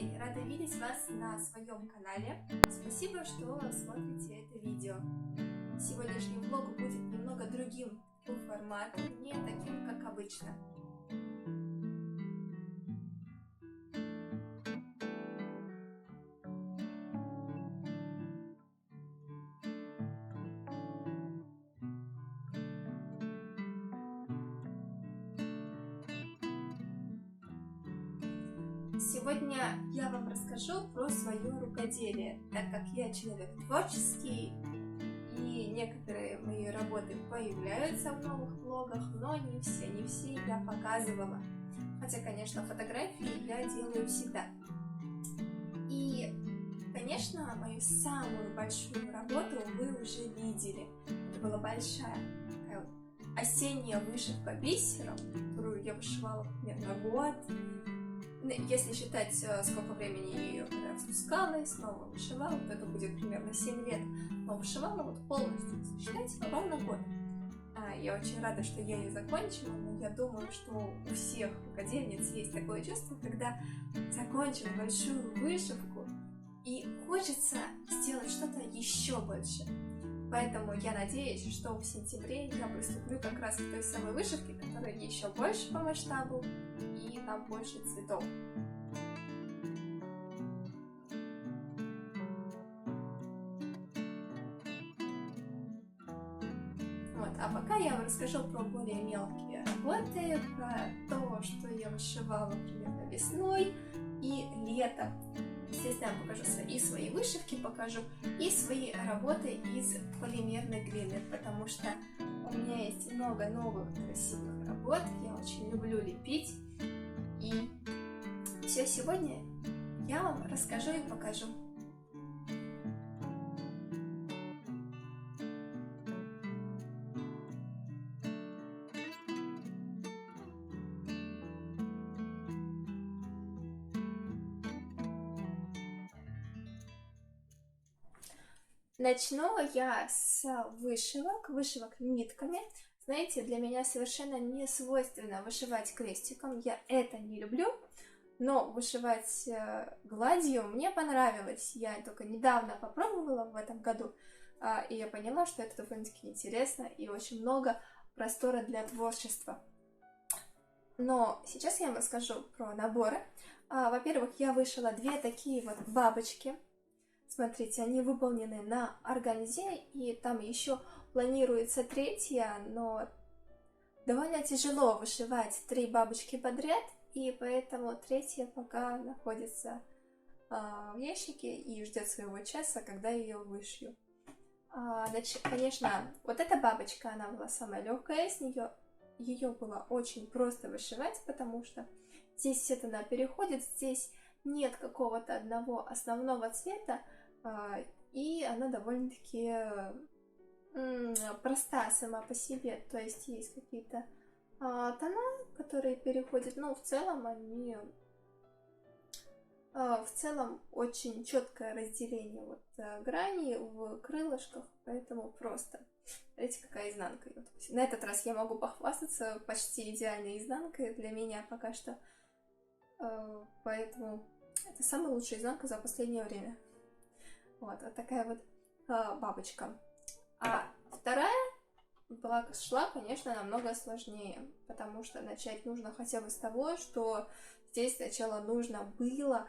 день! Рада видеть вас на своем канале. Спасибо, что смотрите это видео. Сегодняшний влог будет немного другим по формату, не таким, как обычно. Сегодня я вам расскажу про свое рукоделие, так как я человек творческий, и некоторые мои работы появляются в новых влогах, но не все я показывала. Хотя, конечно, фотографии я делаю всегда. И, конечно, мою самую большую работу вы уже видели. Это была большая такая вот осенняя вышивка бисером, которую я вышивала примерно год. Если считать, сколько времени я ее распускала и снова вышивала, то это будет примерно 7 лет. Но вышивала вот полностью, если считать, ровно год. Я очень рада, что я ее закончила, но я думаю, что у всех рукодельниц есть такое чувство, когда закончил большую вышивку и хочется сделать что-то еще больше. Поэтому я надеюсь, что в сентябре я приступлю как раз к той самой вышивке, которая еще больше по масштабу и там больше цветов. Вот. А пока я вам расскажу про более мелкие работы, про то, что я вышивала примерно весной и летом. Естественно, я покажу свои вышивки, покажу и свои работы из полимерной глины, потому что у меня есть много новых красивых работ, я очень люблю лепить, и все сегодня я вам расскажу и покажу. Начну я с вышивок нитками. Знаете, для меня совершенно не свойственно вышивать крестиком, я это не люблю, но вышивать гладью мне понравилось. Я только недавно попробовала в этом году, и я поняла, что это довольно-таки интересно и очень много простора для творчества. Но сейчас я вам расскажу про наборы. Во-первых, я вышила две такие вот бабочки. Смотрите, они выполнены на органзе, и там еще планируется третья, но довольно тяжело вышивать 3 бабочки подряд, и поэтому третья пока находится в ящике и ждет своего часа, когда ее вышью. Конечно, вот эта бабочка, она была самая легкая, ее было очень просто вышивать, потому что здесь она переходит, здесь нет какого-то одного основного цвета, и она довольно-таки проста сама по себе, то есть есть какие-то тона, которые переходят, но в целом они очень четкое разделение вот граней в крылышках, поэтому просто. Смотрите, какая изнанка. Вот, на этот раз я могу похвастаться почти идеальной изнанкой для меня пока что, поэтому это самая лучшая изнанка за последнее время. Вот такая вот бабочка. А вторая шла, конечно, намного сложнее, потому что начать нужно хотя бы с того, что здесь сначала нужно было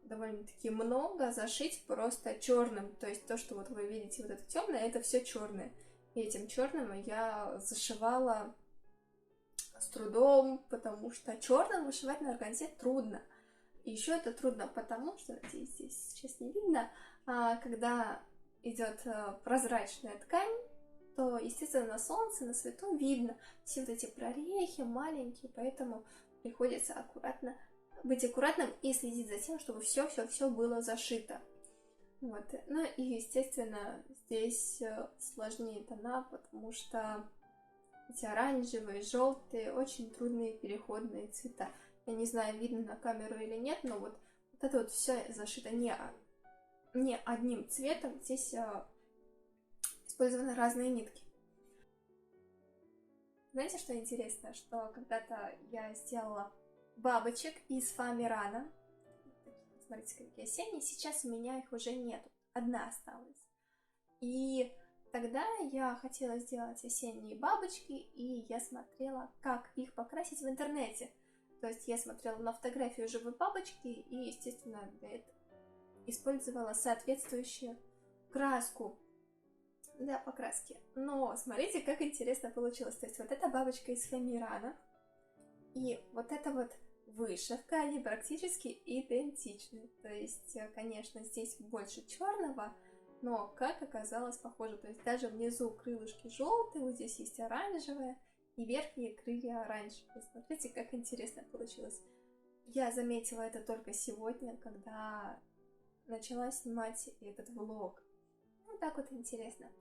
довольно-таки много зашить просто черным. То есть то, что вот вы видите, вот это темное, это все черное. И этим черным я зашивала с трудом, потому что черным вышивать на органзе трудно. И еще это трудно, потому что, надеюсь, здесь сейчас не видно, когда идет прозрачная ткань, то, естественно, на солнце, на свету видно все вот эти прорехи маленькие, поэтому приходится быть аккуратным и следить за тем, чтобы все было зашито. Вот. Ну и, естественно, здесь сложнее тона, потому что эти оранжевые, желтые, очень трудные переходные цвета. Я не знаю, видно на камеру или нет, но вот это вот все зашито не одним цветом. Здесь использованы разные нитки. Знаете, что интересно? Что когда-то я сделала бабочек из фоамирана. смотрите, какие осенние. Сейчас у меня их уже нету, одна осталась. И тогда я хотела сделать осенние бабочки, и я смотрела, как их покрасить в интернете. То есть я смотрела на фотографию живой бабочки и, естественно, для этого использовала соответствующую краску для покраски. Но смотрите, как интересно получилось. То есть вот эта бабочка из фоамирана и вот эта вот вышивка, они практически идентичны. То есть, конечно, здесь больше черного, но как оказалось похоже. То есть даже внизу крылышки желтые, вот здесь есть оранжевое, и верхние крылья оранжевые. Смотрите, как интересно получилось. Я заметила это только сегодня, когда начала снимать этот влог. Вот так вот интересно.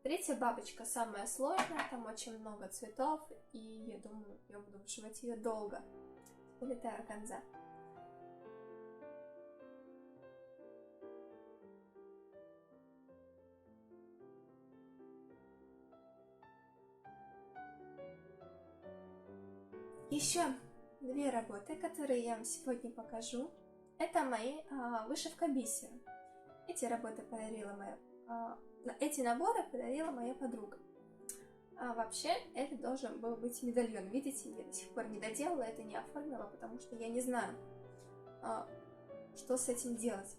Третья бабочка самая сложная, там очень много цветов, и я думаю, я буду вышивать ее долго. Улетая органза. Еще две работы, которые я вам сегодня покажу. Это мои вышивка бисера. Эти работы подарила эти наборы подарила моя подруга. Вообще, это должен был быть медальон. Видите, я до сих пор не доделала, это не оформила, потому что я не знаю, что с этим делать.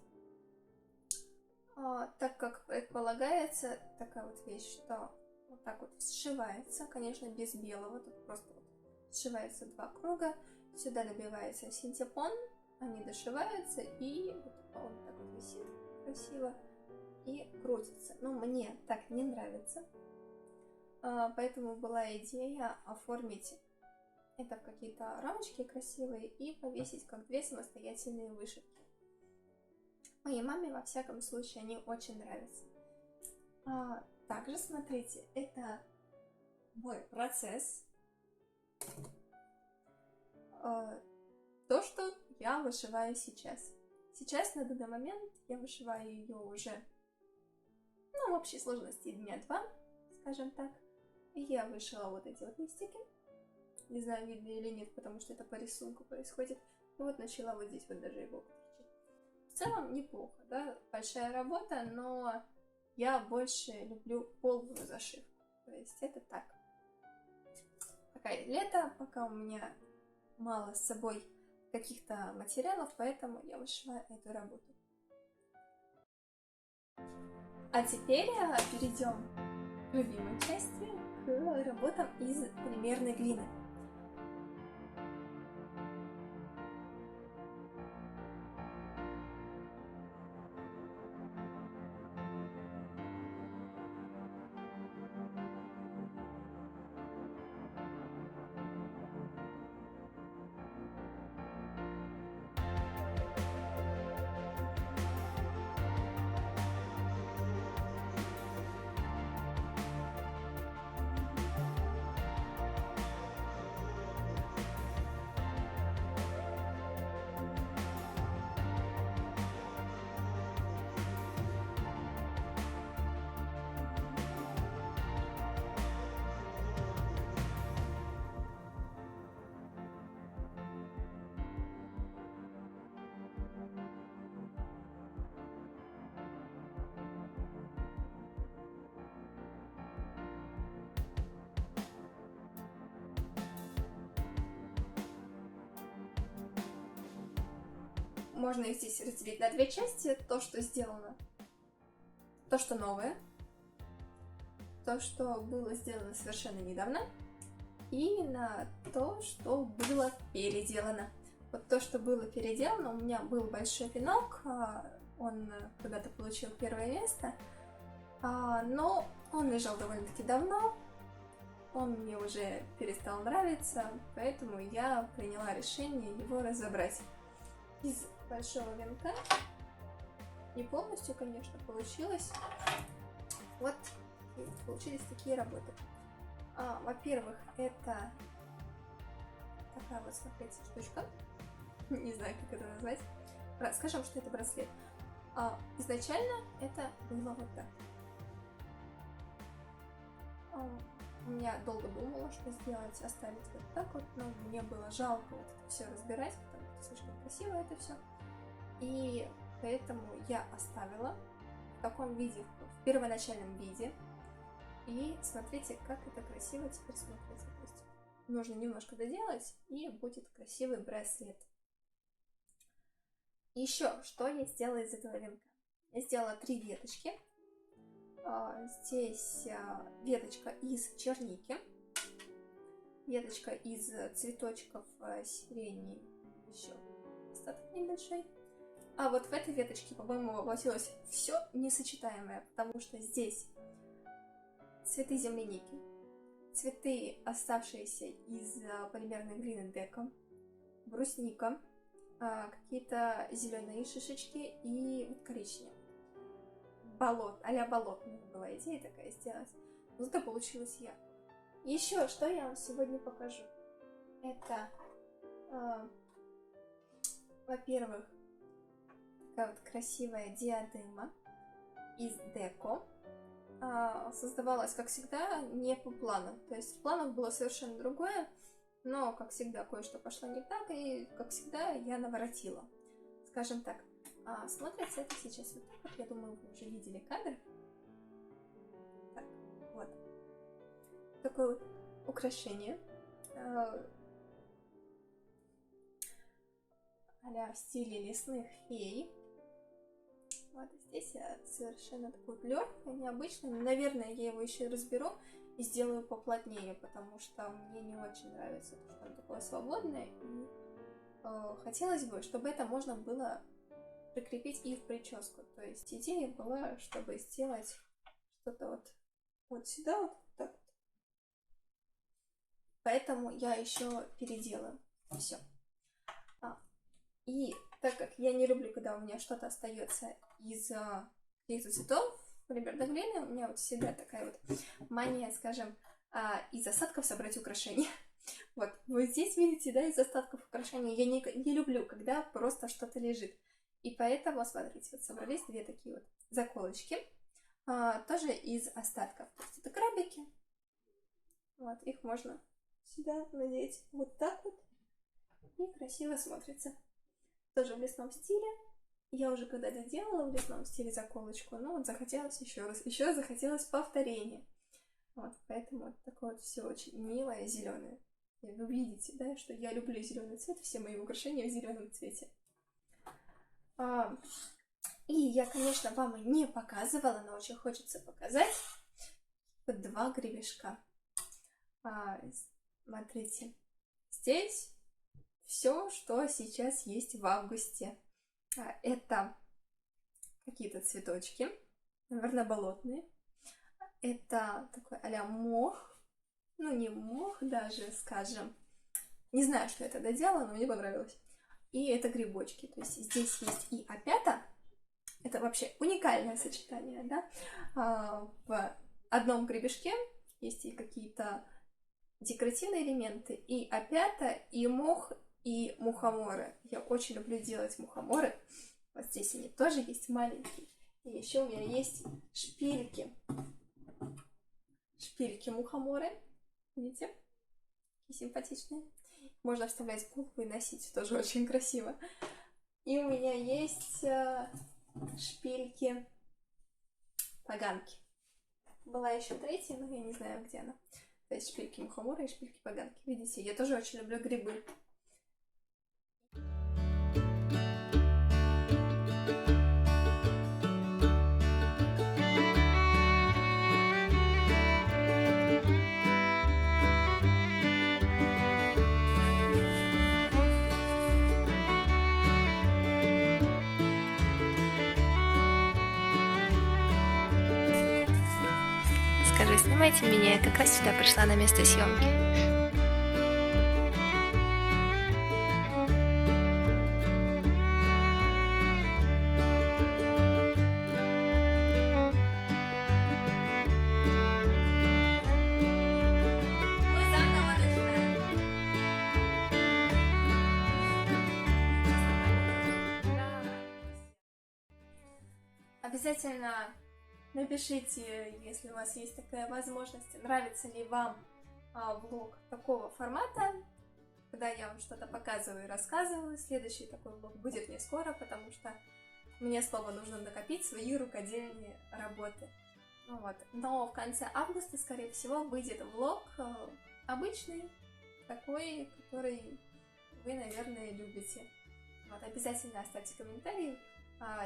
Так как предполагается такая вот вещь, что вот так вот сшивается, конечно, без белого, тут просто вот сшивается два круга, сюда набивается синтепон, они дошиваются, и вот он так вот висит красиво и крутится. Но мне так не нравится, поэтому была идея оформить это в какие-то рамочки красивые и повесить как две самостоятельные вышивки. Моей маме, во всяком случае, они очень нравятся. Также, смотрите, это мой процесс. То, что я вышиваю сейчас. Сейчас, на данный момент, я вышиваю ее уже, в общей сложности дня 2, скажем так. И я вышила вот эти вот листики. Не знаю, видно или нет, потому что это по рисунку происходит. И вот начала вот здесь вот даже его кричить. В целом неплохо, да, большая работа, но я больше люблю полную зашивку. То есть это так. Пока лето, пока у меня мало с собой каких-то материалов, поэтому я вышиваю эту работу. А теперь перейдем к любимой части, к работам из полимерной глины. Можно их здесь разделить на две части. То, что сделано, то, что новое, то, что было сделано совершенно недавно, и на то, что было переделано. Вот то, что было переделано, у меня был большой венок, он когда-то получил первое место, но он лежал довольно-таки давно, он мне уже перестал нравиться, поэтому я приняла решение его разобрать. Из большого венка, не полностью, конечно, получилось. Вот получились такие работы. Во-первых, это такая вот, смотрите, штучка. Не знаю, как это назвать. Скажем, что это браслет. Изначально это было вот так. Я долго думала, что сделать, оставить вот так вот, но мне было жалко вот это все разбирать, потому что слишком красиво это все. И поэтому я оставила в таком виде, в первоначальном виде. И смотрите, как это красиво теперь смотрится. То есть нужно немножко доделать, и будет красивый браслет. Еще что я сделала из этого венка? Я сделала 3 веточки. Здесь веточка из черники, веточка из цветочков сирени, еще остаток небольшой. А вот в этой веточке, по-моему, воплотилось все несочетаемое, потому что здесь цветы земляники, цветы, оставшиеся из полимерной глины Деко, брусника, какие-то зеленые шишечки и вот коричневые. А-ля болотная была идея такая сделать. Но зато получилось я. Еще что я вам сегодня покажу. Это, во-первых, такая вот красивая диадема из Деко. Создавалась, как всегда, не по плану. То есть в планах было совершенно другое, но, как всегда, кое-что пошло не так, и, как всегда, я наворотила. Скажем так, смотрится это сейчас вот так вот. Я думаю, вы уже видели кадр. Так, вот. Такое вот украшение. А-ля в стиле лесных фей. Вот здесь совершенно такой вот легкий, необычный. Наверное, я его еще и разберу и сделаю поплотнее, потому что мне не очень нравится, что он такое свободное. И хотелось бы, чтобы это можно было прикрепить и в прическу. То есть идея была, чтобы сделать что-то вот сюда, вот так вот. Поэтому я еще переделаю все. И так как я не люблю, когда у меня что-то остается из каких-то цветов, полимерной глины, у меня вот всегда такая вот мания, скажем, из остатков собрать украшения. Вот здесь видите, да, из остатков украшения. Я не люблю, когда просто что-то лежит. И поэтому, смотрите, вот собрались 2 такие вот заколочки, тоже из остатков. То есть это крабики. Вот, их можно сюда надеть вот так вот. И красиво смотрится. Тоже в лесном стиле. Я уже когда-то делала в лесном стиле заколочку, но вот захотелось еще раз. Еще захотелось повторения. Вот, поэтому вот такое вот все очень милое, зеленое. И вы видите, да, что я люблю зеленый цвет, все мои украшения в зеленом цвете. И я, конечно, вам и не показывала, но очень хочется показать. Вот 2 гребешка. Смотрите, здесь все, что сейчас есть в августе. Это какие-то цветочки, наверное, болотные. Это такой а-ля мох. Ну, не мох даже, скажем. Не знаю, что это доделано, но мне понравилось. И это грибочки. То есть здесь есть и опята. Это вообще уникальное сочетание, да? В одном гребешке есть и какие-то декоративные элементы, и опята, и мох, и мухоморы. Я очень люблю делать мухоморы. Вот здесь они тоже есть маленькие. И еще у меня есть шпильки. Шпильки мухоморы. Видите? Такие симпатичные. Можно вставлять в голову и носить. Тоже очень красиво. И у меня есть шпильки поганки. Была еще 3-я, но я не знаю, где она. То есть шпильки мухомора и шпильки поганки. Видите, я тоже очень люблю грибы. Скажи, снимайте меня, я как раз сюда пришла на место съемки. Обязательно напишите, если у вас есть такая возможность, нравится ли вам влог такого формата. когда я вам что-то показываю и рассказываю. Следующий такой влог будет не скоро, потому что мне снова нужно накопить свои рукодельные работы. Ну вот. Но в конце августа, скорее всего, выйдет влог обычный, такой, который вы, наверное, любите. Вот, обязательно оставьте комментарий,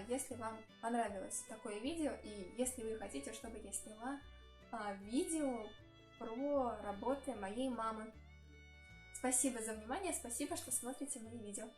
если вам понравилось такое видео, и если вы хотите, чтобы я сняла видео про работы моей мамы. Спасибо за внимание, спасибо, что смотрите мои видео.